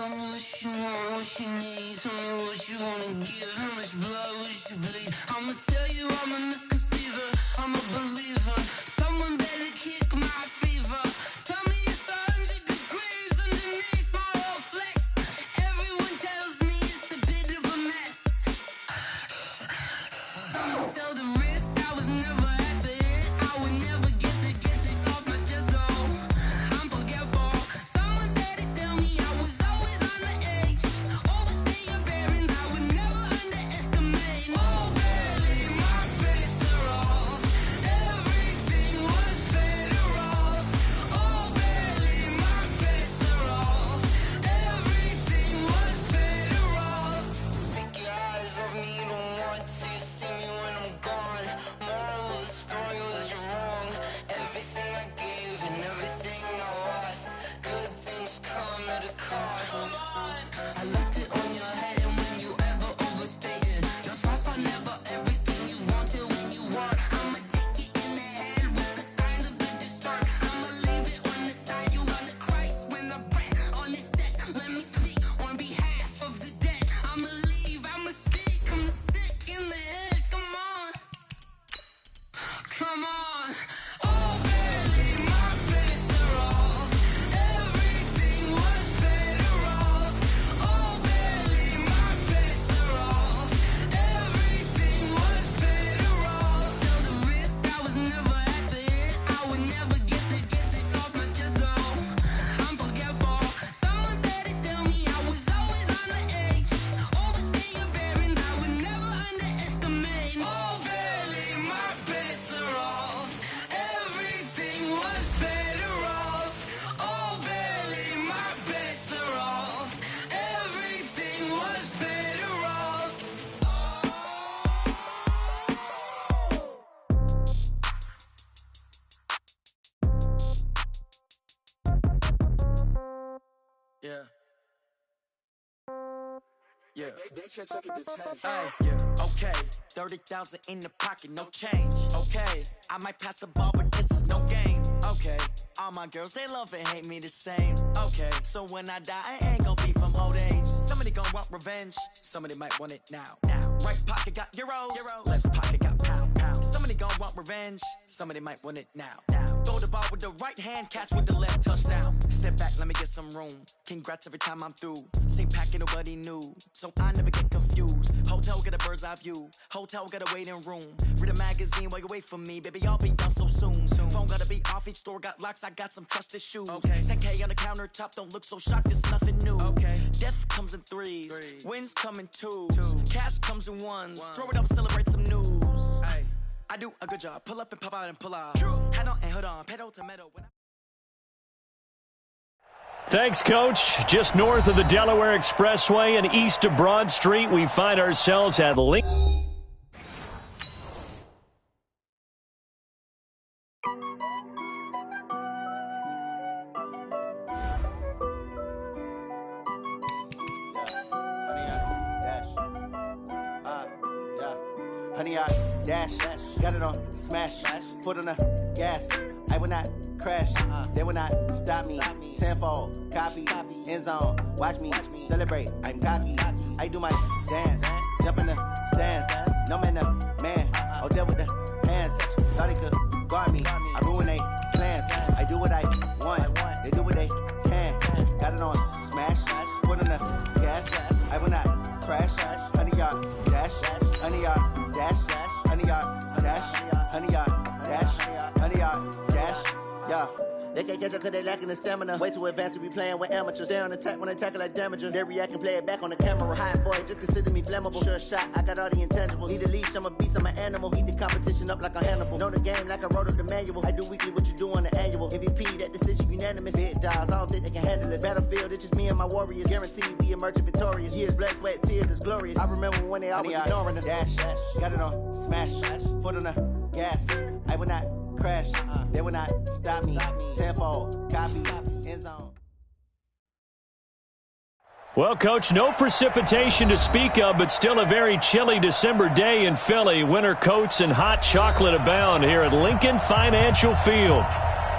Tell me what you want, what you need. Tell me what you wanna give. How much blood would you bleed? I'ma tell you I'm a misconceiver. I'm a believer. Someone better kick my fever. Tell me it's 100 degrees underneath my whole flesh. Everyone tells me it's a bit of a mess. I'ma tell the risk I was never at the end. I would never get this off my chest though. I'm forgetful. Someone better tell me I was always on the edge. Overstay your bearings, I would never underestimate. Oh barely, my bets are off. Everything was better off. Oh barely, my bets are off. Everything was better off. Take your eyes off me, don't want to see me when I'm gone. Moral of the story was you're wrong. Everything I gave and everything I lost. Good things come at a cost. I left it on your head, and when you ever overstay it, your thoughts are never everything you want till when you want. I'ma take it in the head with the signs of the distort. I'ma leave it on the side. You on the Christ when the breath on the set. Let me speak on behalf of the dead. I'ma leave, I'ma speak. I'm the sick in the head. Come on, come on. Oh, barely, my bets are off. Everything was better off. Oh, barely, my bets are off. Everything was better off. Tell the risk I was never at the end. I would never get this off my chest though. I'm forgetful. Someone better tell me I was always on the edge. Overstay your bearings, I would never underestimate. Oh, barely, my bets are off. Everything was better off. Oh, barely, my bets are off. Everything was better off. Yeah. Yeah. Hey, yeah, okay. 30,000 in the pocket, no change. Okay, I might pass the ball, but this is no game. Okay, all my girls, they love and hate me the same. Okay, so when I die, I ain't gon' be from old age. Somebody gon' want revenge, somebody might want it now. Right pocket got euros, left pocket got pounds. Somebody gon' want revenge, somebody might want it now. Throw the ball with the right hand, catch with the left, touchdown. Step back, let me get some room. Congrats every time I'm through. Same packet, nobody knew, so I never get confused. Hotel get a bird's eye view. Hotel got a waiting room. Read a magazine while you wait for me, baby. I'll be done so soon. Phone gotta be off. Each store got locks. I got some trusted shoes. Okay. 10K on the countertop. Don't look so shocked. It's nothing new. Okay. Death comes in threes. Wins come in twos. Cash comes in ones. Throw it up, celebrate some news. Ay. I do a good job. Pull up and pop out and pull out. Head on and hood on. Pedal to metal. Thanks, Coach. Just north of the Delaware Expressway and east of Broad Street, we find ourselves at Lincoln. Honey, I dash, got it on smash, foot on the gas. I will not crash, they will not stop me. Tenfold, copy, end zone, watch me celebrate. I'm cocky, I do my dance, jump in the stands. No man, the man, oh, deal with the hands. Thought he could guard me, I ruin they plans. I do what I want, they do what they can. Got it on smash, foot on the gas. I will not crash, honey, y'all dash, honey, y'all dash, honey, y'all dash, honey, y'all dash, honey, y'all dash, yeah. They can't catch up cause they lacking the stamina. Way too advanced to be playing with amateurs. Stay on attack when they tackle like damager. They react and play it back on the camera. Hot boy, just consider me flammable. Sure shot, I got all the intangibles. Need a leash, I'm a beast, I'm an animal. Heat the competition up like a Hannibal. Know the game like I wrote up the manual. I do weekly what you do on the annual. MVP, that decision unanimous. Big dials, I don't think they can handle it. Battlefield, it's just me and my warriors. Guaranteed we emerging victorious. Years, blood, sweat, tears, is glorious. I remember when they always ignoring us. Dash, got it on smash, foot on the gas. I will not crash, they will not stop me. Tenfold, copy, end zone. Well, Coach, no precipitation to speak of, but still a very chilly December day in Philly. Winter coats and hot chocolate abound here at Lincoln Financial Field.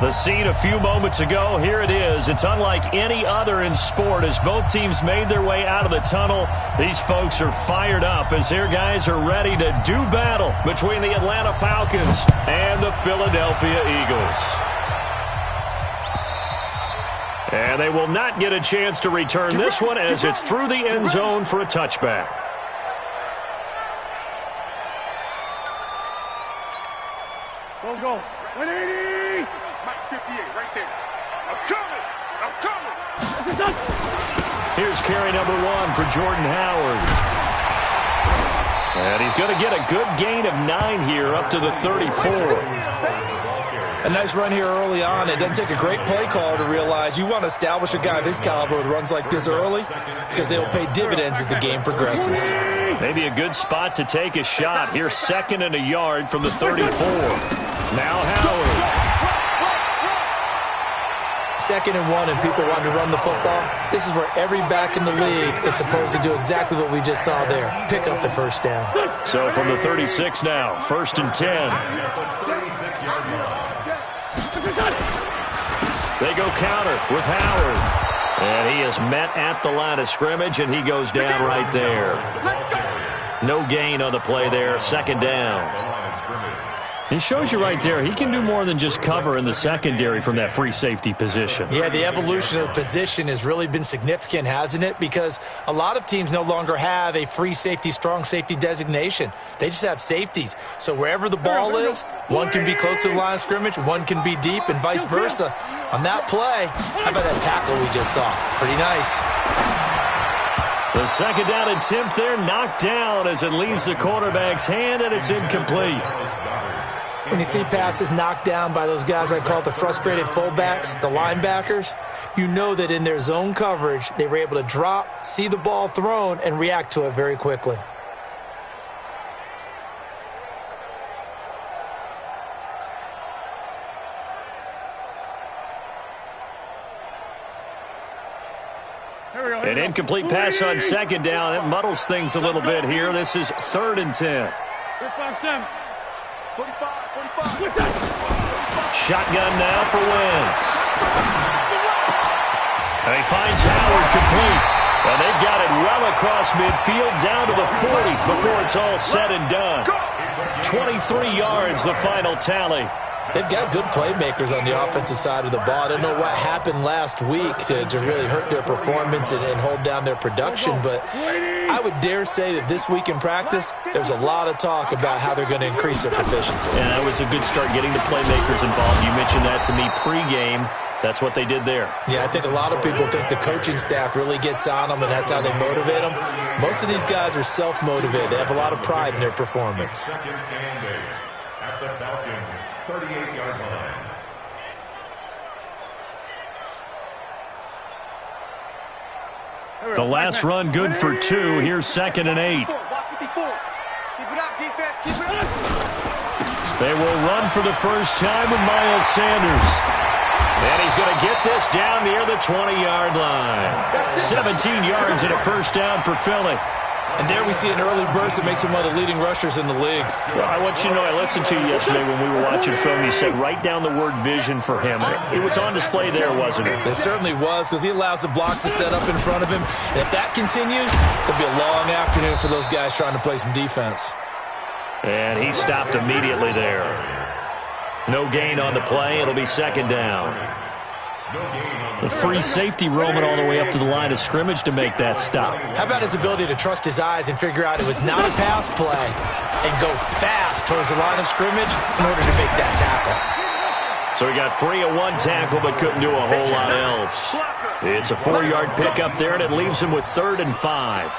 The scene a few moments ago, here it is. It's unlike any other in sport as both teams made their way out of the tunnel. These folks are fired up as their guys are ready to do battle between the Atlanta Falcons and the Philadelphia Eagles. And they will not get a chance to return this one as it's through the end zone for a touchback. Go. 180. Mike 58 right there. I'm coming. Here's carry number 1 for Jordan Howard. And he's going to get a good gain of 9 here up to the 34. A nice run here early on. It doesn't take a great play caller to realize you want to establish a guy of his caliber with runs like this early because they will pay dividends as the game progresses. Maybe a good spot to take a shot. Here's 2nd and a yard from the 34. Now Howard. 2nd and 1 and people want to run the football. This is where every back in the league is supposed to do exactly what we just saw there. Pick up the first down. So from the 36 now, 1st and 10. They go counter with Howard. And he is met at the line of scrimmage, and he goes down right there. No gain on the play there, 2nd down. He shows you right there, he can do more than just cover in the secondary from that free safety position. Yeah, the evolution of the position has really been significant, hasn't it? Because a lot of teams no longer have a free safety, strong safety designation. They just have safeties. So wherever the ball is, one can be close to the line of scrimmage, one can be deep, and vice versa. On that play, how about that tackle we just saw? Pretty nice. The 2nd down attempt there knocked down as it leaves the quarterback's hand, and it's incomplete. When you see passes knocked down by those guys I call the frustrated fullbacks, the linebackers, you know that in their zone coverage, they were able to drop, see the ball thrown, and react to it very quickly. An incomplete pass on 2nd down. It muddles things a little bit here. This is 3rd and 10. 45. Shotgun now for Wentz. And he finds Howard complete. And they've got it well across midfield down to the 40 before it's all said and done. 23 yards, the final tally. They've got good playmakers on the offensive side of the ball. I don't know what happened last week to really hurt their performance and hold down their production, but I would dare say that this week in practice, there's a lot of talk about how they're going to increase their proficiency. Yeah, that was a good start getting the playmakers involved. You mentioned that to me pregame. That's what they did there. Yeah, I think a lot of people think the coaching staff really gets on them, and that's how they motivate them. Most of these guys are self-motivated. They have a lot of pride in their performance. At the Falcons' 38-yard line. The last run good for 2. Here's 2nd and 8. They will run for the first time with Miles Sanders. And he's going to get this down near the 20-yard line. 17 yards and a first down for Philly. And there we see an early burst that makes him one of the leading rushers in the league. Well, I want you to know, I listened to you yesterday when we were watching film. You said write down the word vision for him. It was on display there, wasn't it? It certainly was, because he allows the blocks to set up in front of him. And if that continues, it'll be a long afternoon for those guys trying to play some defense. And he stopped immediately there. No gain on the play. It'll be 2nd down. The free safety roaming all the way up to the line of scrimmage to make that stop. How about his ability to trust his eyes and figure out it was not a pass play and go fast towards the line of scrimmage in order to make that tackle? So he got free of one tackle but couldn't do a whole lot else. It's a 4-yard pickup there, and it leaves him with 3rd and 5.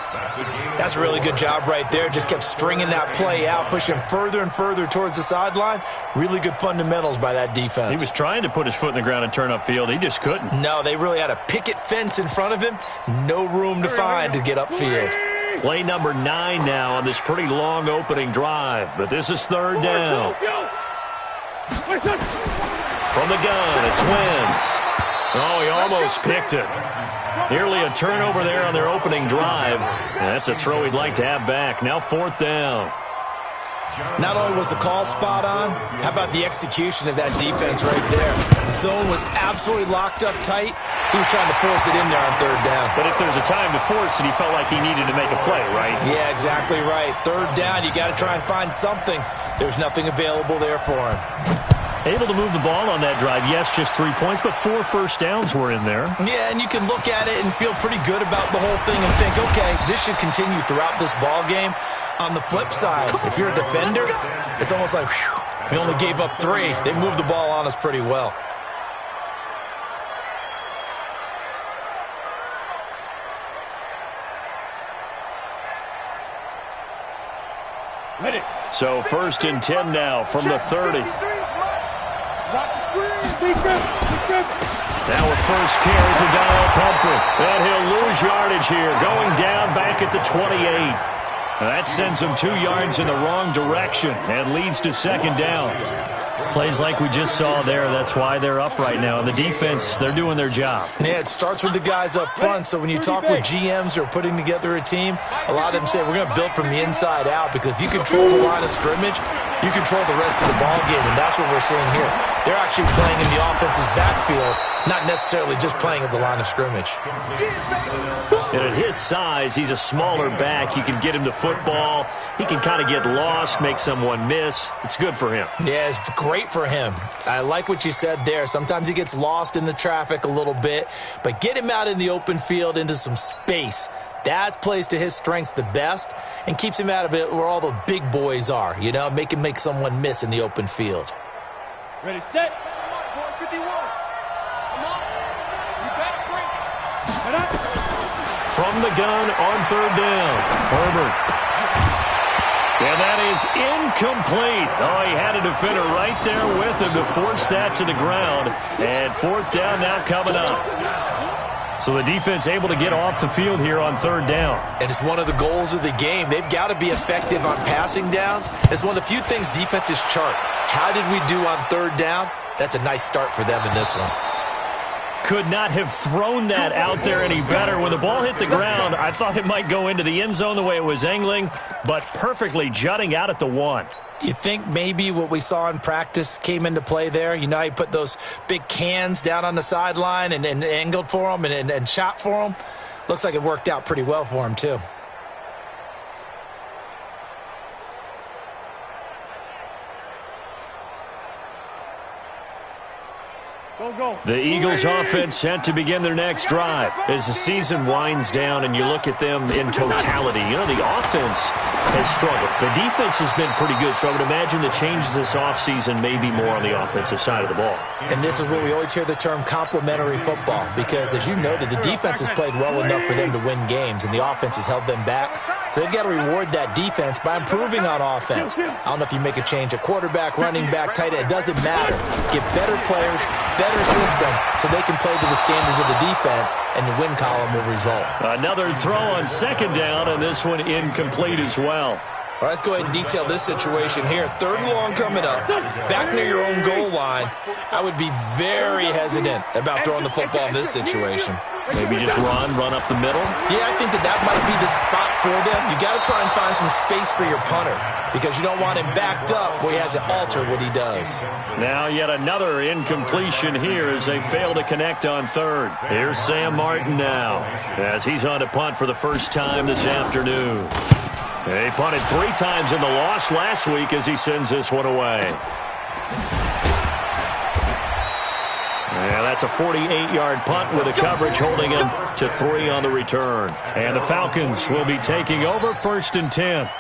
That's a really good job right there. Just kept stringing that play out, pushing him further and further towards the sideline. Really good fundamentals by that defense. He was trying to put his foot in the ground and turn upfield. He just couldn't. No, they really had a picket fence in front of him. No room to find to get upfield. Play number 9 now on this pretty long opening drive. But this is 3rd down. From the gun, it's Wentz. Oh, he almost picked it. Nearly a turnover there on their opening drive. That's a throw he'd like to have back. Now 4th down. Not only was the call spot on, how about the execution of that defense right there? The zone was absolutely locked up tight. He was trying to force it in there on third down. But if there's a time to force it, he felt like he needed to make a play, right? Yeah, exactly right. Third down, you got to try and find something. There's nothing available there for him. Able to move the ball on that drive. Yes, just 3 points, but 4 first downs were in there. Yeah, and you can look at it and feel pretty good about the whole thing and think, okay, this should continue throughout this ball game. On the flip side, if you're a defender, it's almost like, whew, we only gave up 3. They moved the ball on us pretty well. So 1st and 10 now from the 30. Now with first carry for Donnell Pumphrey. And he'll lose yardage here, going down back at the 28. That sends him 2 yards in the wrong direction and leads to 2nd down. Plays like we just saw there. That's why they're up right now. And the defense, they're doing their job. Yeah, it starts with the guys up front. So when you talk with GMs who are putting together a team, a lot of them say we're going to build from the inside out, because if you control the line of scrimmage, you control the rest of the ball game, and that's what we're seeing here. They're actually playing in the offense's backfield, not necessarily just playing at the line of scrimmage. And at his size, he's a smaller back. You can get him the football. He can kind of get lost, make someone miss. It's good for him. Yeah, it's great for him. I like what you said there. Sometimes he gets lost in the traffic a little bit, but get him out in the open field into some space. That plays to his strengths the best and keeps him out of it where all the big boys are, you know, make someone miss in the open field. Ready, set. Come on, 51. Come on. You better bring it. From the gun on 3rd down, Herbert. And that is incomplete. Oh, he had a defender right there with him to force that to the ground. And 4th down now coming up. So the defense able to get off the field here on 3rd down. And it's one of the goals of the game. They've got to be effective on passing downs. It's one of the few things defenses chart. How did we do on 3rd down? That's a nice start for them in this one. Could not have thrown that out there any better. When the ball hit the ground, I thought it might go into the end zone the way it was angling, but perfectly jutting out at the 1. You think maybe what we saw in practice came into play there? You know, he put those big cans down on the sideline and angled for them and shot for them. Looks like it worked out pretty well for him, too. The Eagles offense set to begin their next drive as the season winds down and you look at them in totality. You know, the offense has struggled. The defense has been pretty good, so I would imagine the changes this offseason may be more on the offensive side of the ball. And this is where we always hear the term complementary football, because as you noted, the defense has played well enough for them to win games, and the offense has held them back. So they've got to reward that defense by improving on offense. I don't know if you make a change at quarterback, running back, tight end. It doesn't matter. Get better players, better system, so they can play to the standards of the defense, and the win column will result. Another throw on 2nd down, and this one incomplete as well. All right, let's go ahead and detail this situation here. 3rd and long coming up, back near your own goal line. I would be very hesitant about throwing the football in this situation. Maybe just run up the middle? Yeah, I think that might be the spot for them. You got to try and find some space for your punter, because you don't want him backed up where he has to alter what he does. Now yet another incompletion here as they fail to connect on 3rd. Here's Sam Martin now as he's on to punt for the first time this afternoon. He punted 3 times in the loss last week as he sends this one away. Yeah, that's a 48-yard punt with a coverage holding him to 3 on the return. And the Falcons will be taking over 1st and 10.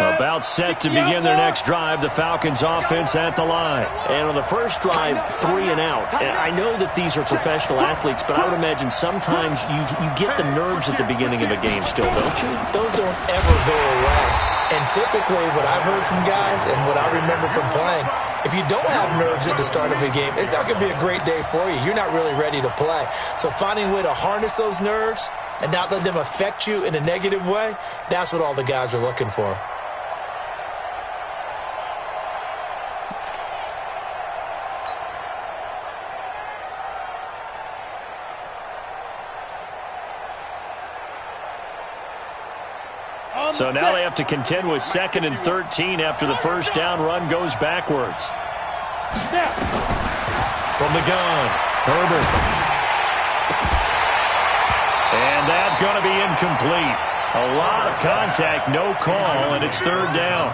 About set to begin their next drive, the Falcons offense at the line. And on the first drive, 3 and out. And I know that these are professional athletes, but I would imagine sometimes you get the nerves at the beginning of a game still, don't you? Those don't ever go away. And typically what I've heard from guys and what I remember from playing, if you don't have nerves at the start of a game, it's not going to be a great day for you. You're not really ready to play. So finding a way to harness those nerves and not let them affect you in a negative way, that's what all the guys are looking for. So now they have to contend with 2nd and 13 after the first down run goes backwards. From the gun, Herbert. And that's going to be incomplete. A lot of contact, no call, and it's 3rd down.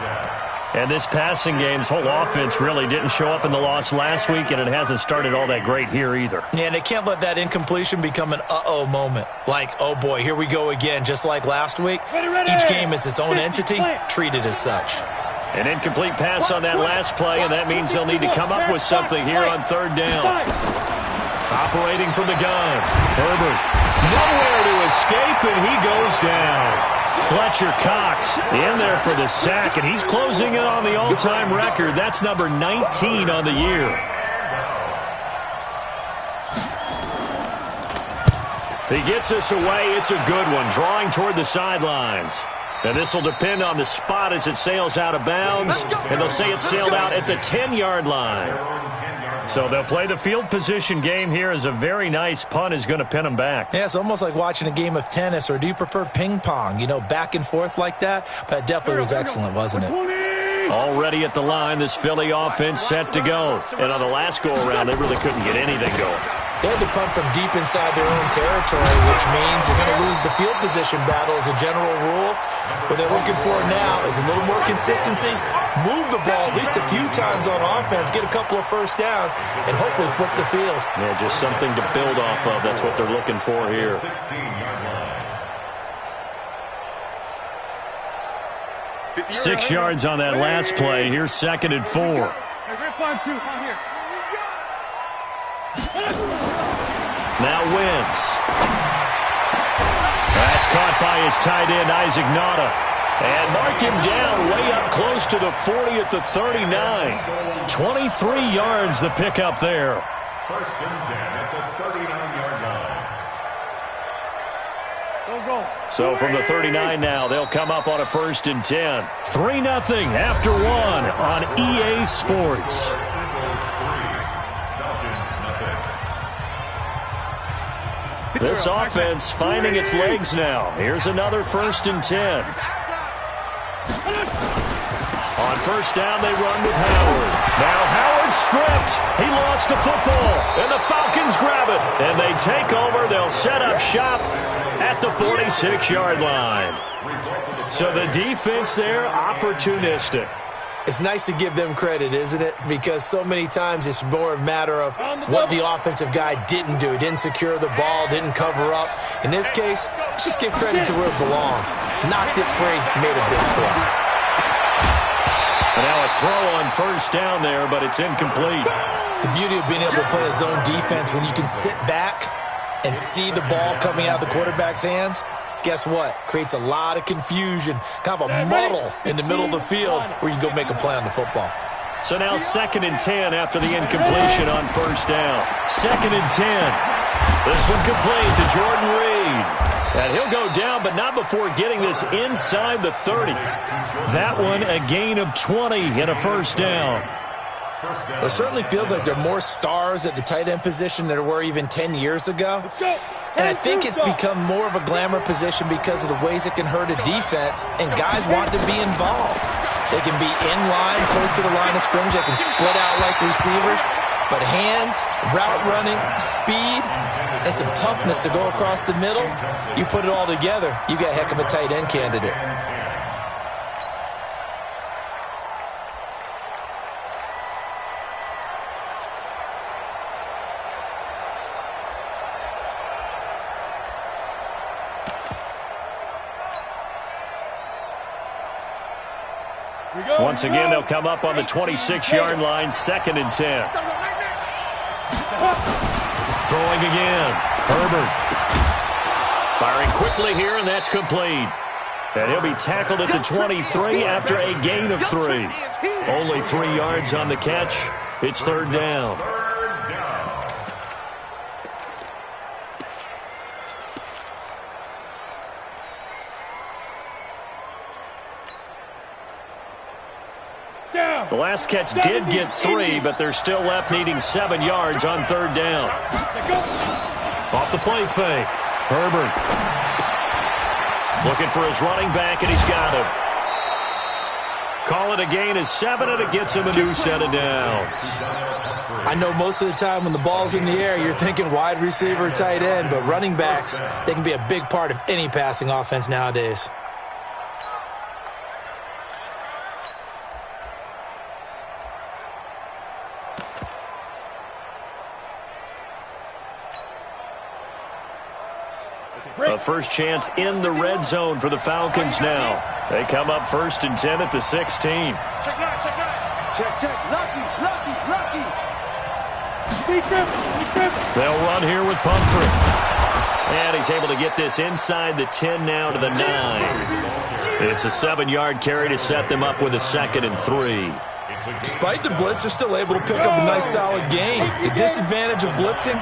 And this passing game, this whole offense really didn't show up in the loss last week, and it hasn't started all that great here either. Yeah, and they can't let that incompletion become an uh-oh moment. Like, oh boy, here we go again, just like last week. Each game is its own entity, treated as such. An incomplete pass on that last play, and that means they'll need to come up with something here on 3rd down. Operating from the gun, Herbert. Nowhere to escape, and he goes down. Fletcher Cox in there for the sack, and he's closing in on the all-time record. That's number 19 on the year. He gets us away. It's a good one, drawing toward the sidelines. And this will depend on the spot as it sails out of bounds, and they'll say it sailed out at the 10-yard line. So they'll play the field position game here as a very nice punt is going to pin them back. Yeah, it's almost like watching a game of tennis, or do you prefer ping pong? You know, back and forth like that? But definitely was excellent, wasn't it? Already at the line, this Philly offense set to go. And on the last go-around, they really couldn't get anything going. They had to punt from deep inside their own territory, which means you're going to lose the field position battle as a general rule. What they're looking for now is a little more consistency, move the ball at least a few times on offense, get a couple of first downs, and hopefully flip the field. Yeah, just something to build off of. That's what they're looking for here. 16-yard line. 6 yards on that last play. Here's 2nd and 4. Now Wentz. That's caught by his tight end, Isaac Nauta. And mark him down way up close to the 40 at the 39. 23 yards the pickup there. 1st and 10 at the 39-yard line. So from the 39 now, they'll come up on a 1st and 10. 3-0 after 1 on EA Sports. This offense finding its legs now. Here's another 1st and 10. On 1st down, they run with Howard. Now Howard stripped. He lost the football, and the Falcons grab it. And they take over. They'll set up shop at the 46-yard line. So the defense there, opportunistic. It's nice to give them credit, isn't it? Because so many times it's more a matter of what the offensive guy didn't do. He didn't secure the ball, didn't cover up. In this case, let's just give credit to where it belongs. Knocked it free, made a big play. And now a throw on 1st down there, but it's incomplete. The beauty of being able to play a zone defense when you can sit back and see the ball coming out of the quarterback's hands, guess what? Creates a lot of confusion, kind of a muddle in the middle of the field where you can go make a play on the football. So now 2nd and 10 after the incompletion on 1st down. 2nd and 10. This one complete to Jordan Reed. And he'll go down, but not before getting this inside the 30. That one a gain of 20 and a 1st down. It certainly feels like there are more stars at the tight end position than there were even 10 years ago. And I think it's become more of a glamour position because of the ways it can hurt a defense, and guys want to be involved. They can be in line, close to the line of scrimmage. They can split out like receivers. But hands, route running, speed, and some toughness to go across the middle, you put it all together, you got a heck of a tight end candidate. Once again, they'll come up on the 26-yard line, 2nd and 10. Throwing again. Herbert. Firing quickly here, and that's complete. And he'll be tackled at the 23 after a gain of 3. Only 3 yards on the catch. It's 3rd down. The last catch did get 3, but they're still left needing 7 yards on 3rd down. Off the play fake. Herbert. Looking for his running back, and he's got him. Call it a gain of 7, and it gets him a new set of downs. I know most of the time when the ball's in the air, you're thinking wide receiver, tight end, but running backs, they can be a big part of any passing offense nowadays. A first chance in the red zone for the Falcons now. They come up 1st and 10 at the 16. Check nine, check nine. Check. Lucky. They'll run here with Pumphrey. And he's able to get this inside the 10 now to the 9. It's a 7-yard carry to set them up with a 2nd and 3. Despite the blitz, they're still able to pick up a nice solid gain. The disadvantage of blitzing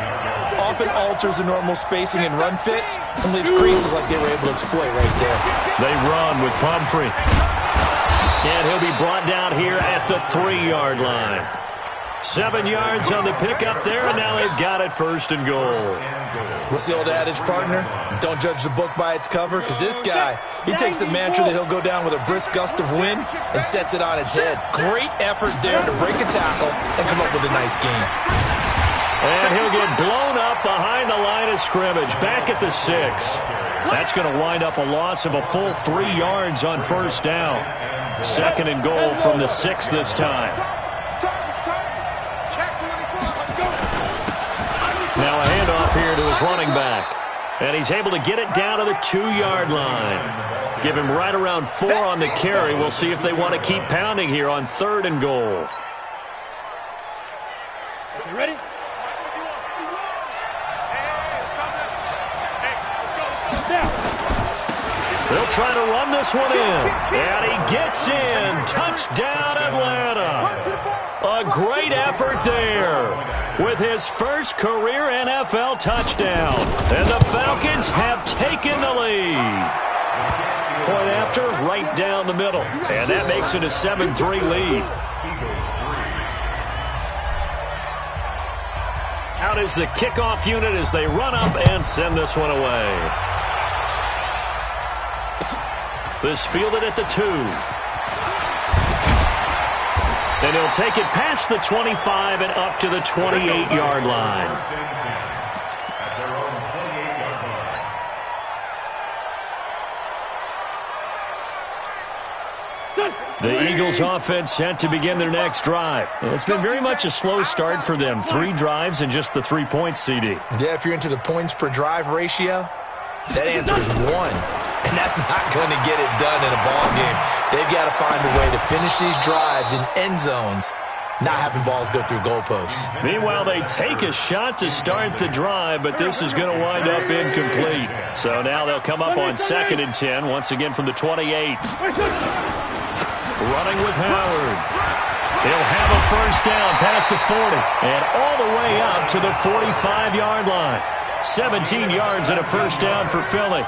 often alters the normal spacing and run fits and leaves creases like they were able to exploit right there. They run with Pumphrey. And he'll be brought down here at the 3-yard line. 7 yards on the pickup there, and now they've got it 1st and goal. What's the old adage, partner? Don't judge the book by its cover, because this guy, he takes the mantra that he'll go down with a brisk gust of wind and sets it on its head. Great effort there to break a tackle and come up with a nice gain. And he'll get blown up behind the line of scrimmage, back at the 6. That's going to wind up a loss of a full 3 yards on 1st down. 2nd and goal from the 6 this time. Now a handoff here to his running back. And he's able to get it down to the 2-yard line. Give him right around 4 on the carry. We'll see if they want to keep pounding here on 3rd and goal. You ready? They'll try to run this one in. And he gets in. Touchdown, Atlanta. A great effort there with his first career NFL touchdown. And the Falcons have taken the lead. Point after, right down the middle. And that makes it a 7-3 lead. Out is the kickoff unit as they run up and send this one away. This fielded at the 2. And he'll take it past the 25 and up to the 28-yard line. The Eagles offense set to begin their next drive. It's been very much a slow start for them. 3 drives and just the 3 points, CD. Yeah, if you're into the points per drive ratio, that answer is 1. And that's not going to get it done in a ball game. They've got to find a way to finish these drives in end zones, not having balls go through goalposts. Meanwhile, they take a shot to start the drive, but this is going to wind up incomplete. So now they'll come up on 2nd and 10, once again from the 28. Running with Howard. He'll have a first down past the 40 and all the way up to the 45-yard line. 17 yards and a first down for Philly.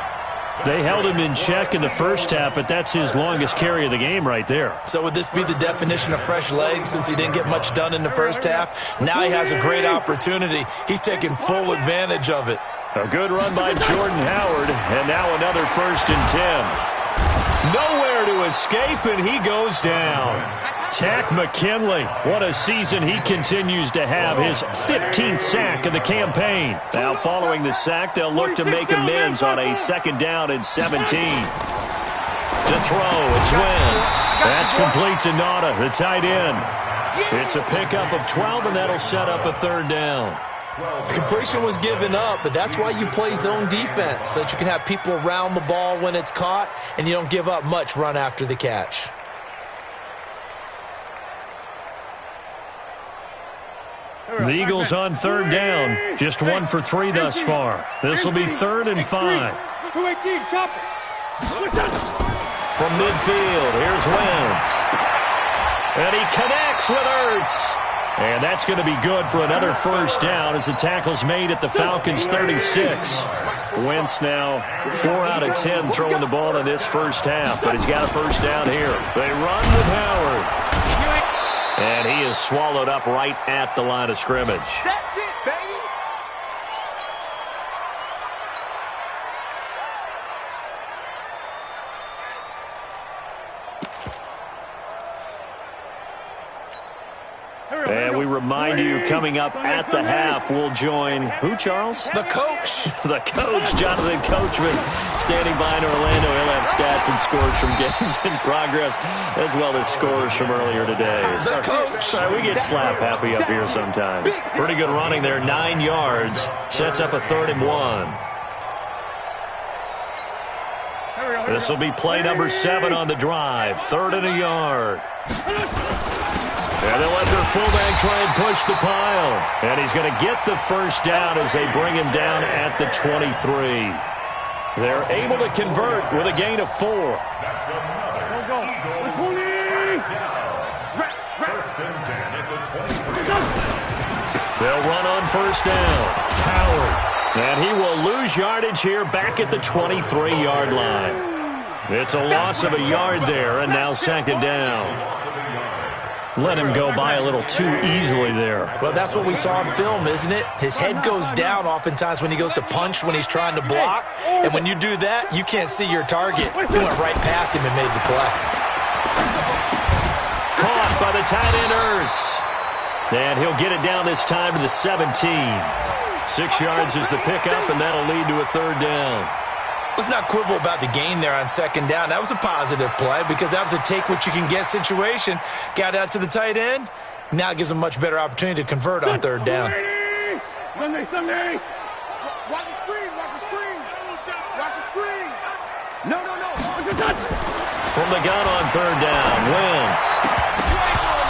They held him in check in the first half, but that's his longest carry of the game right there. So would this be the definition of fresh legs since he didn't get much done in the first half? Now he has a great opportunity. He's taking full advantage of it. A good run by Jordan Howard, and now another 1st and 10. Nowhere to escape, and he goes down. Tack McKinley, what a season he continues to have, his 15th sack of the campaign. Now following the sack, they'll look to make amends on a 2nd down and 17. To throw, it's Wentz. That's complete to Nauta, the tight end. It's a pickup of 12, and that'll set up a 3rd down. Completion was given up, but that's why you play zone defense, so that you can have people around the ball when it's caught, and you don't give up much run after the catch. The Eagles on 3rd down, just 1 for 3 thus far. This will be 3rd and 5. 218, chop it. From midfield, here's Wentz. And he connects with Ertz. And that's going to be good for another first down as the tackle's made at the Falcons' 36. Wentz now 4 out of 10 throwing the ball in this first half, but he's got a first down here. They run with Howard. And he is swallowed up right at the line of scrimmage. That's it, baby. remind you, coming up at the half, we'll join who, Charles? The coach. The coach, Jonathan Coachman, standing by in Orlando. He'll have stats and scores from games in progress, as well as scores from earlier today. The coach. Sorry, we get slap happy up here sometimes. Pretty good running there, 9 yards. Sets up a 3rd and 1. This will be play number 7 on the drive. 3rd and a yard. And they'll let their fullback try and push the pile. And he's going to get the first down as they bring him down at the 23. They're able to convert with a gain of 4. That's another First and 10 at the 23. They'll run on first down. Howard. And he will lose yardage here back at the 23-yard line. It's a loss of a yard there, and now 2nd down. Let him go by a little too easily there. Well, that's what we saw in film, isn't it? His head goes down oftentimes when he goes to punch, when he's trying to block. And when you do that, you can't see your target. He went right past him and made the play. Caught by the tight end, Ertz. And he'll get it down this time to the 17. 6 yards is the pickup, and that'll lead to a 3rd down. Let's not quibble about the gain there on 2nd down. That was a positive play because that was a take-what-you-can-get situation. Got out to the tight end. Now it gives him a much better opportunity to convert on 3rd down. Sunday. Watch the screen. Watch the screen. No. From the gun on 3rd down, Wentz.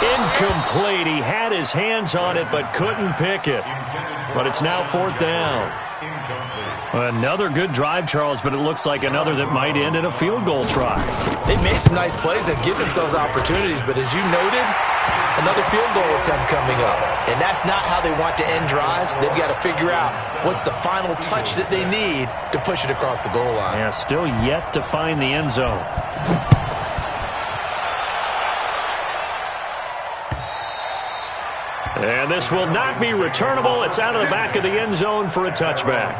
Incomplete. He had his hands on it but couldn't pick it. But it's now 4th down. Another good drive, Charles, but it looks like another that might end in a field goal try. They've made some nice plays. They've given themselves opportunities, but as you noted, another field goal attempt coming up. And that's not how they want to end drives. They've got to figure out what's the final touch that they need to push it across the goal line. Yeah, still yet to find the end zone. And this will not be returnable. It's out of the back of the end zone for a touchback.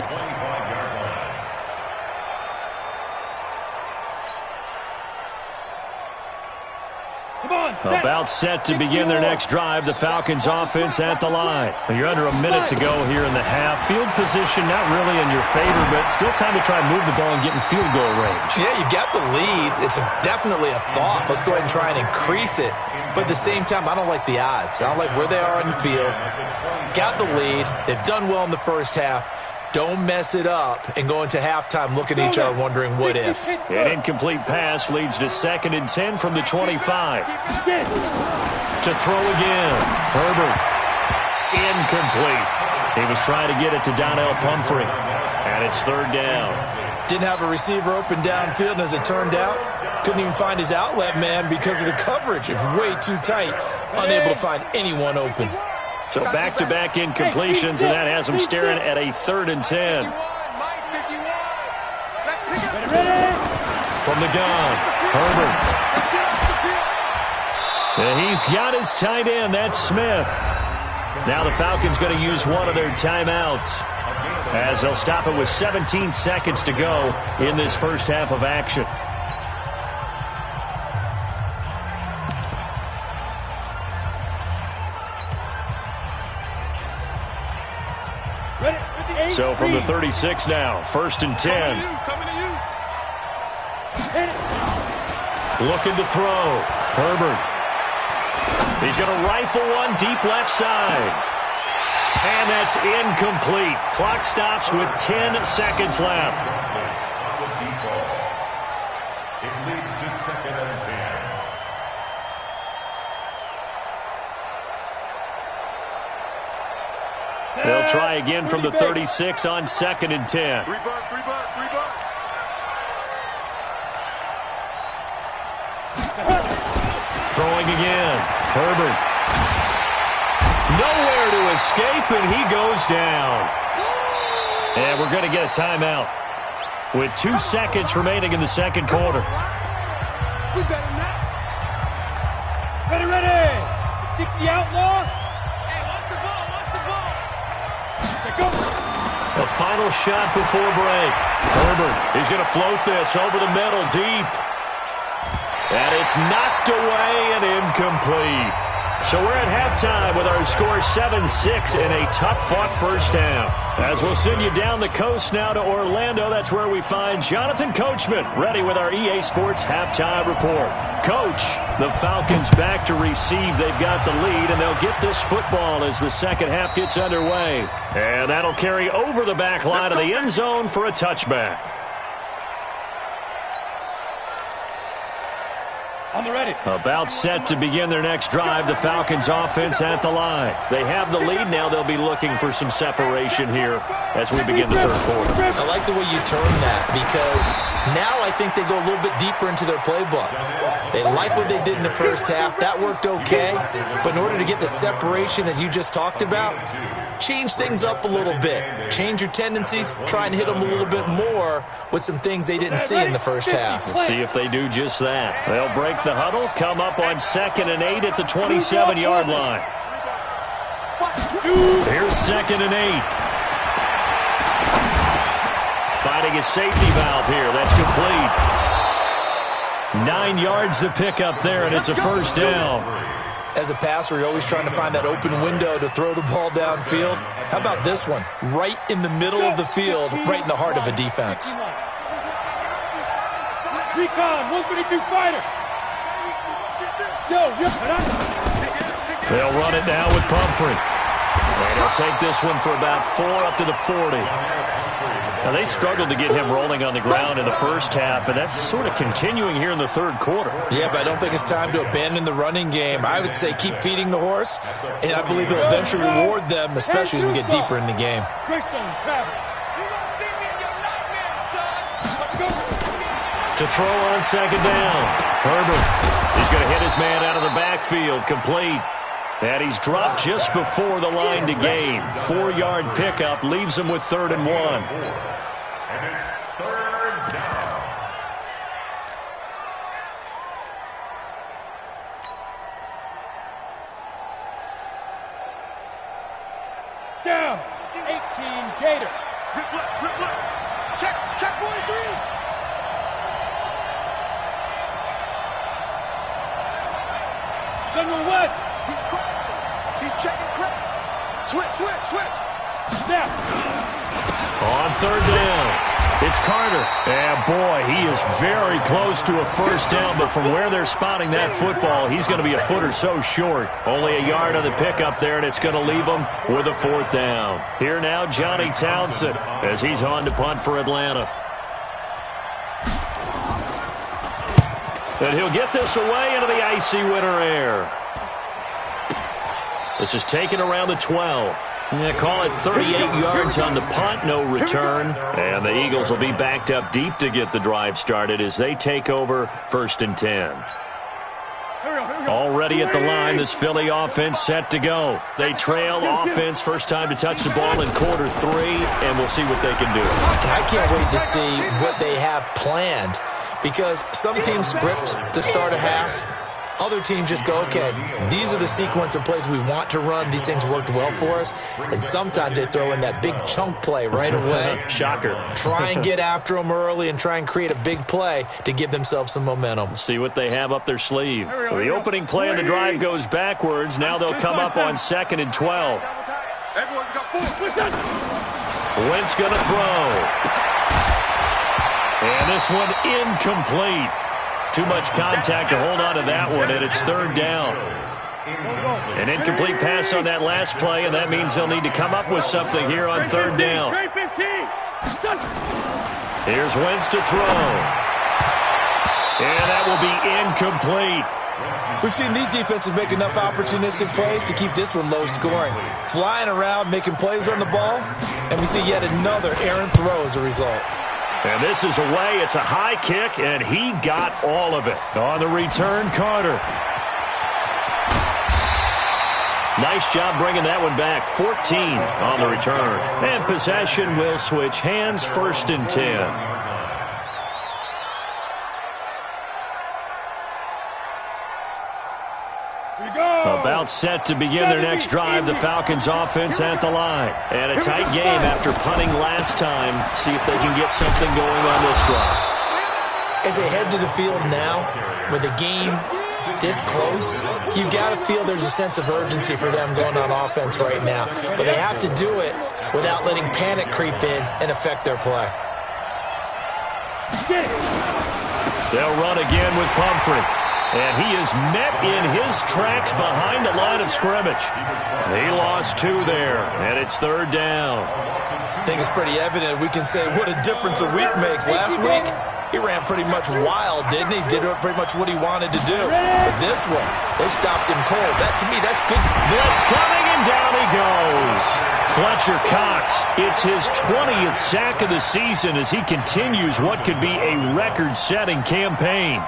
About set to begin their next drive. The Falcons offense at the line. You're under a minute to go here in the half. Field position not really in your favor, but still time to try and move the ball and get in field goal range. Yeah, you got the lead. It's definitely a thought. Let's go ahead and try and increase it. But at the same time, I don't like the odds. I don't like where they are on the field. Got the lead. They've done well in the first half. Don't mess it up and go into halftime looking at each other wondering what if. An incomplete pass leads to 2nd and 10 from the 25. To throw again. Herbert. Incomplete. He was trying to get it to Donnell Pumphrey. And it's 3rd down. Didn't have a receiver open downfield, and as it turned out, couldn't even find his outlet man because of the coverage. It was way too tight. Unable to find anyone open. So back-to-back incompletions, and that has him staring at a 3rd and 10. From the gun, Herbert. And he's got his tight end. That's Smith. Now the Falcons going to use one of their timeouts as they'll stop it with 17 seconds to go in this first half of action. So from the 36 now, 1st and 10. Looking to throw. Herbert. He's going to rifle one deep left side. And that's incomplete. Clock stops with 10 seconds left. It leads to 2nd and 10. They'll try again from the 36 on 2nd and 10. Throwing again. Herbert. Nowhere to escape, and he goes down. And we're going to get a timeout with 2 seconds remaining in the 2nd quarter. Ready. 60 outlaw. Hey, watch the ball. The final shot before break. Herbert, he's going to float this over the middle deep. And it's knocked away and incomplete. So we're at halftime with our score 7-6 in a tough-fought first half. As we'll send you down the coast now to Orlando, that's where we find Jonathan Coachman ready with our EA Sports halftime report. Coach, the Falcons back to receive. They've got the lead, and they'll get this football as the second half gets underway. And that'll carry over the back line of the end zone for a touchback. On the ready. About set to begin their next drive, the Falcons offense at the line. They have the lead now. They'll be looking for some separation here as we begin the third quarter. I like the way you turn that because now I think they go a little bit deeper into their playbook. They like what they did in the first half. That worked okay. But in order to get the separation that you just talked about, change things up a little bit. Change your tendencies. Try and hit them a little bit more with some things they didn't see in the first half. Let's see if they do just that. They'll break the huddle, come up on 2nd and 8 at the 27-yard line. Here's 2nd and 8. Finding a safety valve here. That's complete. 9 yards to pick up there, and it's a first down. As a passer, you're always trying to find that open window to throw the ball downfield. How about this one? Right in the middle of the field, right in the heart of a defense. Recon, 132 fighter. They'll run it now with Pumphrey. And he'll take this one for about 4 up to the 40. Now, they struggled to get him rolling on the ground in the first half, and that's sort of continuing here in the third quarter. Yeah, but I don't think it's time to abandon the running game. I would say keep feeding the horse, and I believe he'll eventually reward them, especially as we get deeper in the game. To throw on 2nd down. Herbert. He's going to hit his man out of the backfield. Complete. And he's dropped just before the line to gain. 4-yard pickup leaves him with 3rd and 1. And it's 3rd down. Down. 18 Gator. Rip left. Check 43. General West. He's crossing. He's checking crack. Switch. Snap. On 3rd down, it's Carter. And boy, he is very close to a first down, but from where they're spotting that football, he's going to be a foot or so short. Only a yard on the pickup there, and it's going to leave him with a 4th down. Here now, Johnny Townsend, as he's on to punt for Atlanta. And he'll get this away into the icy winter air. This is taken around the 12. They call it 38 yards on the punt, no return. And the Eagles will be backed up deep to get the drive started as they take over 1st and 10. Already at the line, this Philly offense set to go. They trail offense, first time to touch the ball in quarter 3, and we'll see what they can do. And I can't wait to see what they have planned because some teams script to start a half. Other teams just go, okay, these are the sequence of plays we want to run. These things worked well for us. And sometimes they throw in that big chunk play right away. Shocker. Try and get after them early and try and create a big play to give themselves some momentum. See what they have up their sleeve. So the opening play of the drive goes backwards. Now they'll come up on 2nd and 12. Wentz going to throw. And this one incomplete. Too much contact to hold on to that one, and it's 3rd down. An incomplete pass on that last play, and that means they'll need to come up with something here on 3rd down. Here's Wentz to throw. And that will be incomplete. We've seen these defenses make enough opportunistic plays to keep this one low scoring. Flying around, making plays on the ball, and we see yet another errant throw as a result. And this is away. It's a high kick, and he got all of it. On the return, Carter. Nice job bringing that one back. 14 on the return. And possession will switch hands, 1st and 10. About set to begin their next drive, the Falcons offense at the line. And a tight game after punting last time. See if they can get something going on this drive. As they head to the field now, with the game this close, you got to feel there's a sense of urgency for them going on offense right now. But they have to do it without letting panic creep in and affect their play. They'll run again with Pumphrey. And he is met in his tracks behind the line of scrimmage. He lost 2 there, and it's 3rd down. I think it's pretty evident. We can say what a difference a week makes. Last week, he ran pretty much wild, didn't he? Did pretty much what he wanted to do. But this one, they stopped him cold. That, to me, that's good. Blitz coming, and down he goes. Fletcher Cox, it's his 20th sack of the season as he continues what could be a record-setting campaign.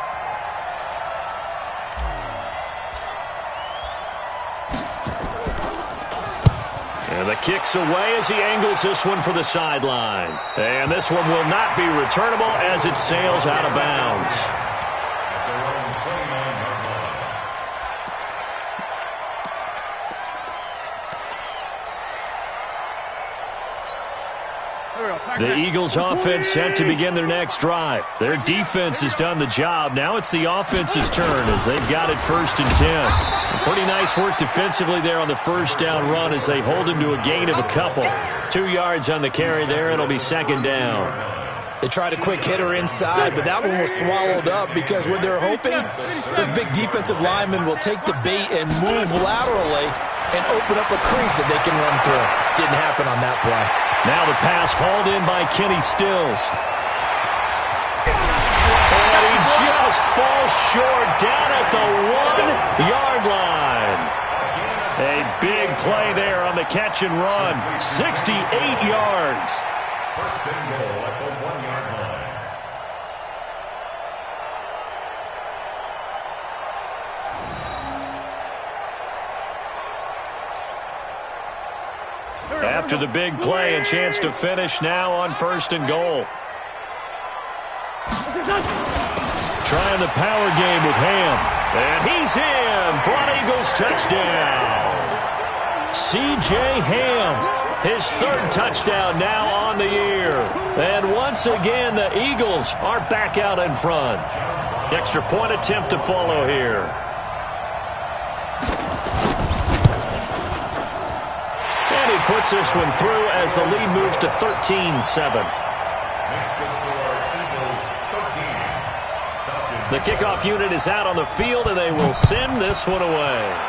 And the kick's away as he angles this one for the sideline. And this one will not be returnable as it sails out of bounds. The Eagles offense set to begin their next drive. Their defense has done the job. Now it's the offense's turn as they've got it 1st and 10. Pretty nice work defensively there on the first down run as they hold him to a gain of a couple. 2 yards on the carry there. It'll be 2nd down. They tried a quick hitter inside, but that one was swallowed up because what they're hoping, this big defensive lineman will take the bait and move laterally and open up a crease that they can run through. Didn't happen on that play. Now the pass hauled in by Kenny Stills. And he just falls short down at the 1-yard line. A big play there on the catch and run. 68 yards. 1st and goal at the 1-yard line. After the big play, a chance to finish now on 1st and goal. Trying the power game with Ham. And he's in for an Eagles touchdown. C.J. Ham, his 3rd touchdown now on the year. And once again, the Eagles are back out in front. Extra point attempt to follow here. And he puts this one through as the lead moves to 13-7. The kickoff unit is out on the field, and they will send this one away.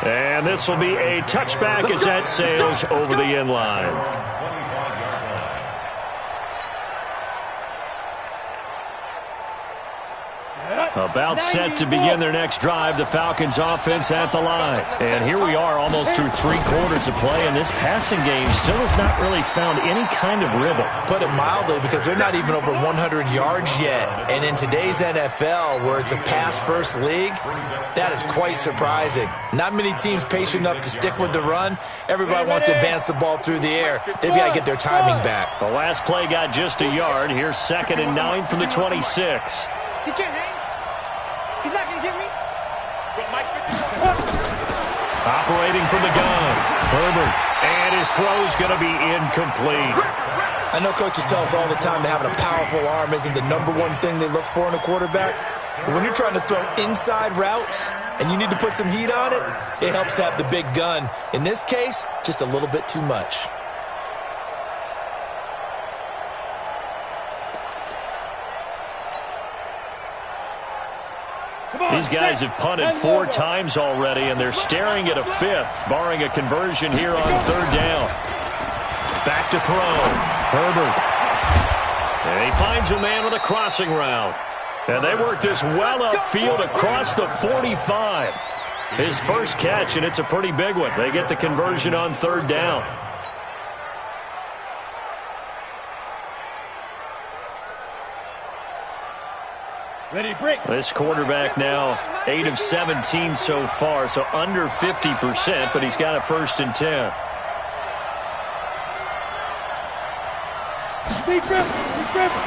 And this will be a touchback as that sails over the end line. About set to begin their next drive, the Falcons offense at the line. And here we are almost through 3 quarters of play, and this passing game still has not really found any kind of rhythm. Put it mildly, because they're not even over 100 yards yet. And in today's NFL, where it's a pass-first league, that is quite surprising. Not many teams patient enough to stick with the run. Everybody wants to advance the ball through the air. They've got to get their timing back. The last play got just a yard. Here's 2nd and 9 from the 26. He can't hang. He's not going to get me. Operating from the gun, Herbert, and his throw's going to be incomplete. I know coaches tell us all the time that having a powerful arm isn't the #1 thing they look for in a quarterback. But when you're trying to throw inside routes and you need to put some heat on it, it helps have the big gun. In this case, just a little bit too much. These guys have punted 4 times already, and they're staring at a 5th, barring a conversion here on 3rd down. Back to throw. Herbert. And he finds a man with a crossing route. And they work this well upfield across the 45. His first catch, and it's a pretty big one. They get the conversion on 3rd down. Ready to break. This quarterback now 8 of 17 so far, so under 50%, but he's got a 1st and 10.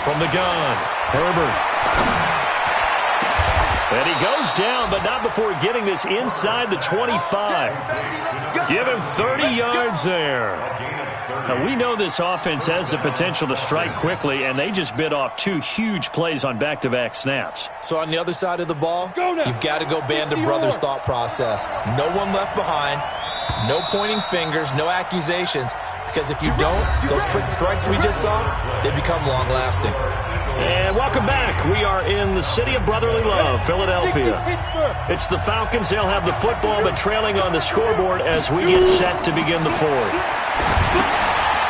From the gun, Herbert. And he goes down, but not before getting this inside the 25. Give him 30 yards there. Now, we know this offense has the potential to strike quickly, and they just bit off 2 huge plays on back-to-back snaps. So on the other side of the ball, you've got to go Band of Brothers thought process. No one left behind, no pointing fingers, no accusations, because if you don't, those quick strikes we just saw, they become long-lasting. And welcome back. We are in the city of brotherly love, Philadelphia. It's the Falcons. They'll have the football, but trailing on the scoreboard as we get set to begin the fourth.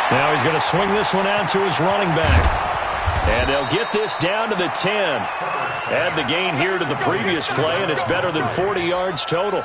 Now he's going to swing this one out to his running back. And they'll get this down to the 10. Add the gain here to the previous play, and it's better than 40 yards total.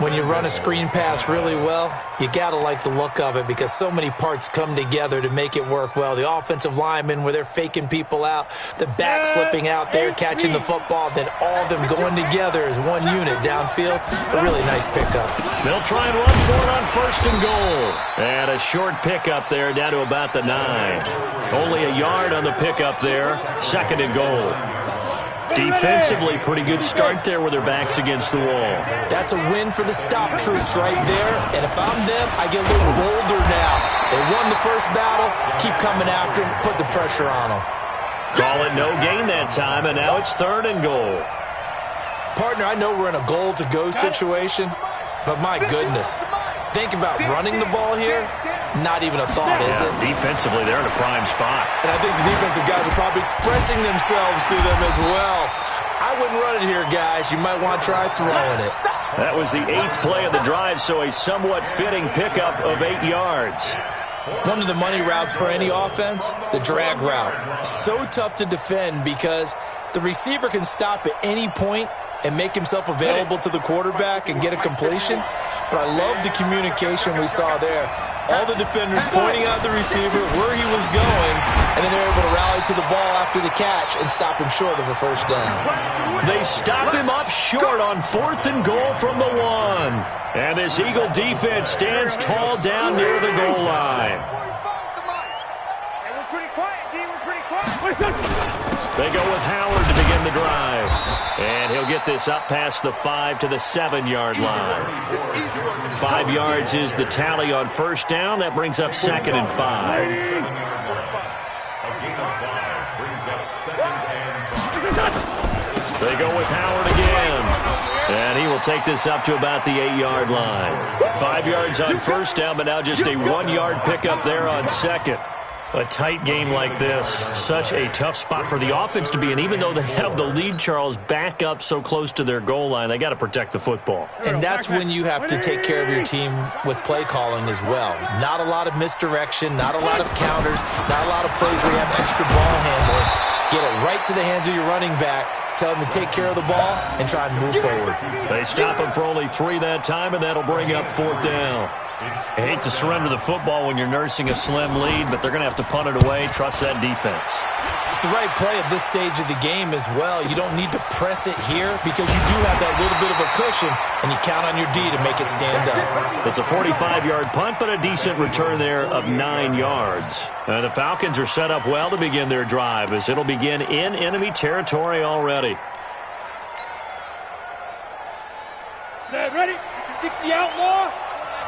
When you run a screen pass really well, you got to like the look of it because so many parts come together to make it work well. The offensive linemen where they're faking people out, the back slipping out there, catching the football, then all of them going together as one unit downfield. A really nice pickup. They'll try and run for it on 1st and goal. And a short pickup there down to about the 9. Only a yard on the pickup there. 2nd and goal. Defensively, pretty good start there with their backs against the wall. That's a win for the stop troops right there. And if I'm them, I get a little bolder now. They won the first battle. Keep coming after them. Put the pressure on them. Call it no gain that time, and now it's 3rd and goal. Partner, I know we're in a goal-to-go situation, but my goodness. Think about running the ball here. Not even a thought, is it? Defensively, they're in a prime spot. And I think the defensive guys are probably expressing themselves to them as well. I wouldn't run it here, guys. You might want to try throwing it. That was the 8th play of the drive, so a somewhat fitting pickup of 8 yards. One of the money routes for any offense, the drag route. So tough to defend because the receiver can stop at any point and make himself available to the quarterback and get a completion. But I love the communication we saw there. All the defenders pointing out the receiver, where he was going, and then they're able to rally to the ball after the catch and stop him short of a first down. They stop him up short on 4th and goal from the 1. And this Eagle defense stands tall down near the goal line. We're pretty quiet, D. We're pretty quiet. They go with Howard to begin the drive. And he'll get this up past the 5 to the 7-yard line. 5 yards is the tally on 1st down. That brings up 2nd and 5. A gain of 5 brings up 2nd and 5. They go with Howard again. And he will take this up to about the 8-yard line. 5 yards on 1st down, but now just a 1-yard pickup there on 2nd. A tight game like this, such a tough spot for the offense to be in. Even though they have the lead, Charles, back up so close to their goal line, they got to protect the football. And that's when you have to take care of your team with play calling as well. Not a lot of misdirection, not a lot of counters, not a lot of plays where you have extra ball handling. Get it right to the hands of your running back. Tell him to take care of the ball and try and move forward. They stop him for only 3 that time, and that'll bring up 4th down. I hate to surrender the football when you're nursing a slim lead, but they're going to have to punt it away. Trust that defense. It's the right play at this stage of the game as well. You don't need to press it here because you do have that little bit of a cushion, and you count on your D to make it stand up. It's a 45-yard punt, but a decent return there of 9 yards. The Falcons are set up well to begin their drive as it'll begin in enemy territory already. Set, ready? 60 outlaw.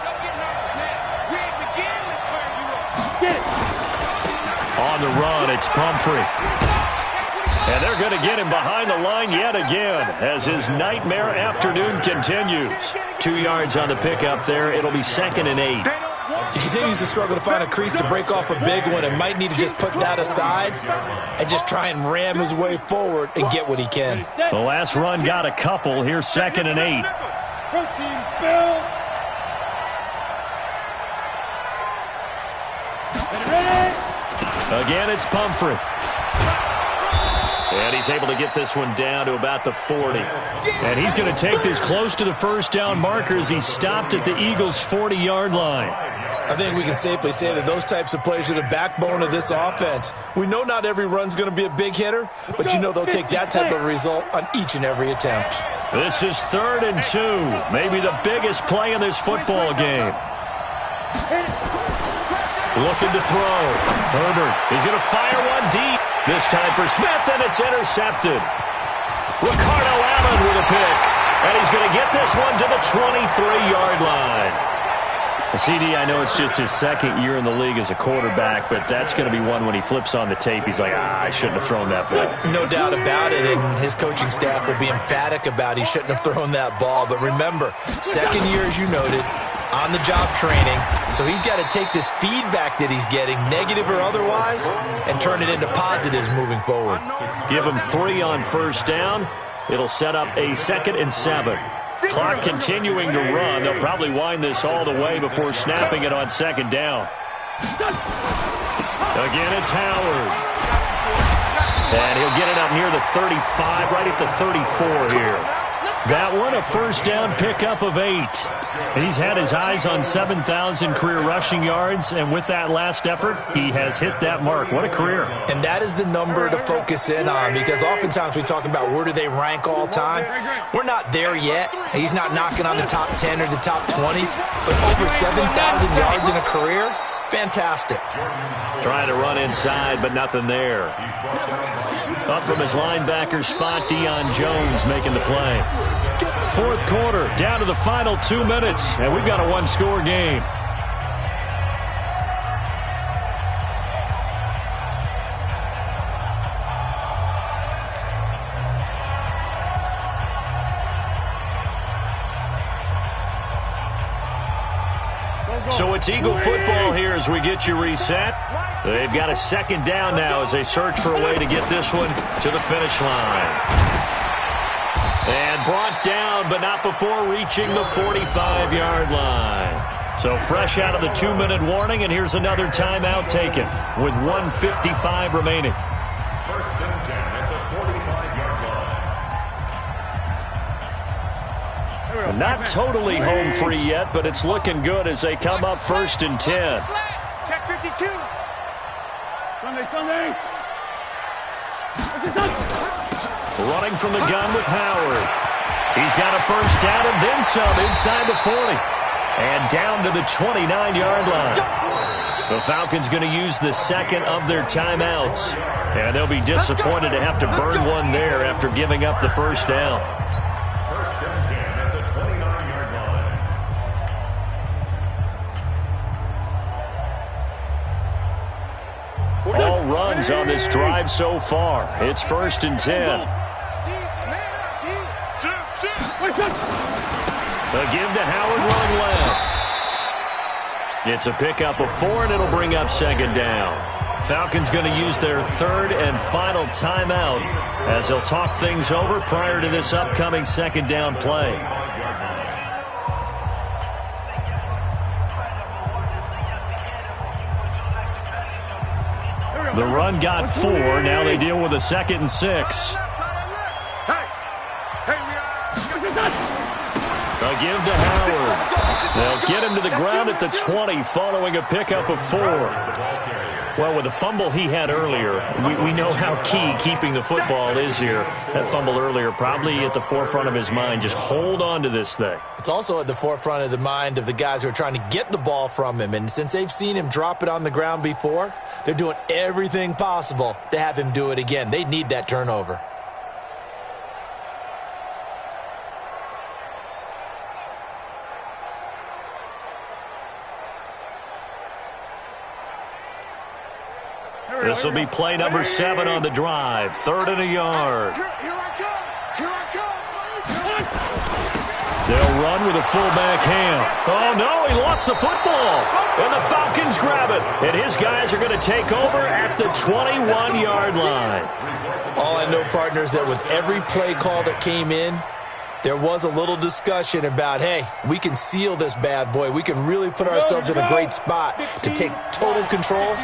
Don't get nervous, man. We ain't beginning to turn you up. Get it. On the run, it's Pumphrey. And they're going to get him behind the line yet again as his nightmare afternoon continues. 2 yards on the pickup there. It'll be 2nd and 8. He continues to struggle to find a crease to break off a big one and might need to just put that aside and just try and ram his way forward and get what he can. The last run got a couple. Here's 2nd and 8. Protein spill. Ready? Again, it's Pumphrey. And he's able to get this one down to about the 40. And he's going to take this close to the first down marker as he's stopped at the Eagles' 40-yard line. I think we can safely say that those types of plays are the backbone of this offense. We know not every run's going to be a big hitter, but you know they'll take that type of result on each and every attempt. This is 3rd and 2, maybe the biggest play in this football game. Looking to throw. Herbert is going to fire one deep. This time for Smith, and it's intercepted. Ricardo out Hammond with a pick. And he's going to get this one to the 23-yard line. CD, I know it's just his second year in the league as a quarterback, but that's going to be one when he flips on the tape. He's like, I shouldn't have thrown that ball. No doubt about it, and his coaching staff will be emphatic about he shouldn't have thrown that ball. But remember, second year, as you noted, on-the-job training. So he's got to take this feedback that he's getting, negative or otherwise, and turn it into positives moving forward. Give him 3 on first down. It'll set up a 2nd and 7. Clock continuing to run. They'll probably wind this all the way before snapping it on 2nd down. Again, it's Howard. And he'll get it up near the 35, right at the 34 here. That one, a first down pickup of 8. He's had his eyes on 7,000 career rushing yards, and with that last effort, he has hit that mark. What a career. And that is the number to focus in on, because oftentimes we talk about where do they rank all time. We're not there yet. He's not knocking on the top 10 or the top 20, but over 7,000 yards in a career, fantastic. Trying to run inside, but nothing there. Up from his linebacker spot, Deion Jones making the play. 4th quarter, down to the final 2 minutes, and we've got a 1-score game. So it's Eagle football here as we get you reset. They've got a 2nd down now as they search for a way to get this one to the finish line. And brought down, but not before reaching the 45-yard line. So fresh out of the 2-minute warning, and here's another timeout taken with 1:55 remaining. 1st and 10 at the 45-yard line. Not totally home free yet, but it's looking good as they come up 1st and 10. Check 52. Sunday. Running from the gun with Howard. He's got a first down and then some inside the 40. And down to the 29-yard line. The Falcons going to use the 2nd of their timeouts. And they'll be disappointed to have to burn one there after giving up the first down. 1st and 10 at the 29-yard line. All runs on this drive so far. It's 1st and 10. The give to Howard running left. It's a pickup of 4, and it'll bring up 2nd down. Falcons going to use their 3rd and final timeout as they'll talk things over prior to this upcoming 2nd down play. The run got 4. Now they deal with a 2nd and 6. A give to Howard. They'll get him to the ground at the 20 following a pickup of 4. Well, with the fumble he had earlier, we know how key keeping the football is here. That fumble earlier probably at the forefront of his mind. Just hold on to this thing. It's also at the forefront of the mind of the guys who are trying to get the ball from him. And since they've seen him drop it on the ground before, they're doing everything possible to have him do it again. They need that turnover. This will be play number 7 on the drive. 3rd and a yard. Here I come. They'll run with a fullback hand. Oh, no, he lost the football. And the Falcons grab it. And his guys are going to take over at the 21-yard line. All I know, partners, that with every play call that came in, there was a little discussion about, hey, we can seal this bad boy. We can really put ourselves in a great spot to take total control.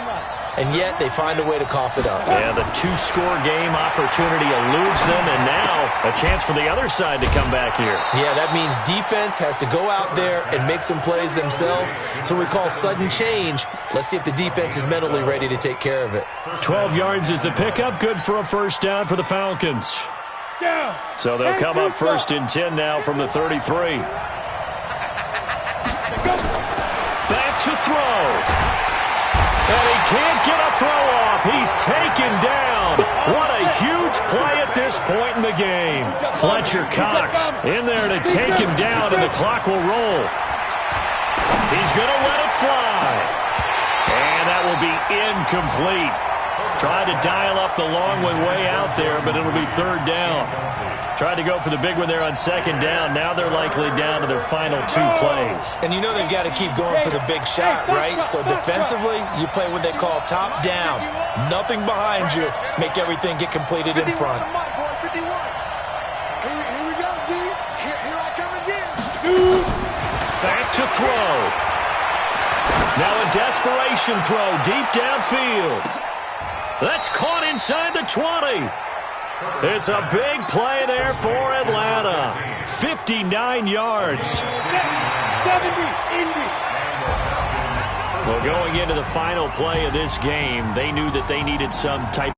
And yet they find a way to cough it up. Yeah, the 2-score game opportunity eludes them, and now a chance for the other side to come back here. Yeah, that means defense has to go out there and make some plays themselves. So we call sudden change. Let's see if the defense is mentally ready to take care of it. 12 yards is the pickup. Good for a first down for the Falcons. So they'll come up 1st and 10 now from the 33. Back to throw. And he can't get a throw off. He's taken down. What a huge play at this point in the game. Fletcher Cox in there to take him down, and the clock will roll. He's going to let it fly. And that will be incomplete. Tried to dial up the long one way out there, but it'll be third down. Tried to go for the big one there on second down. Now they're likely down to their final 2 plays. And you know they've got to keep going for the big shot, right? So defensively, you play what they call top down. Nothing behind you. Make everything get completed in front. Here we go, D. Here I come again. Back to throw. Now a desperation throw deep downfield. That's caught inside the 20. It's a big play there for Atlanta. 59 yards. 70, Indy. Well, going into the final play of this game, they knew that they needed some type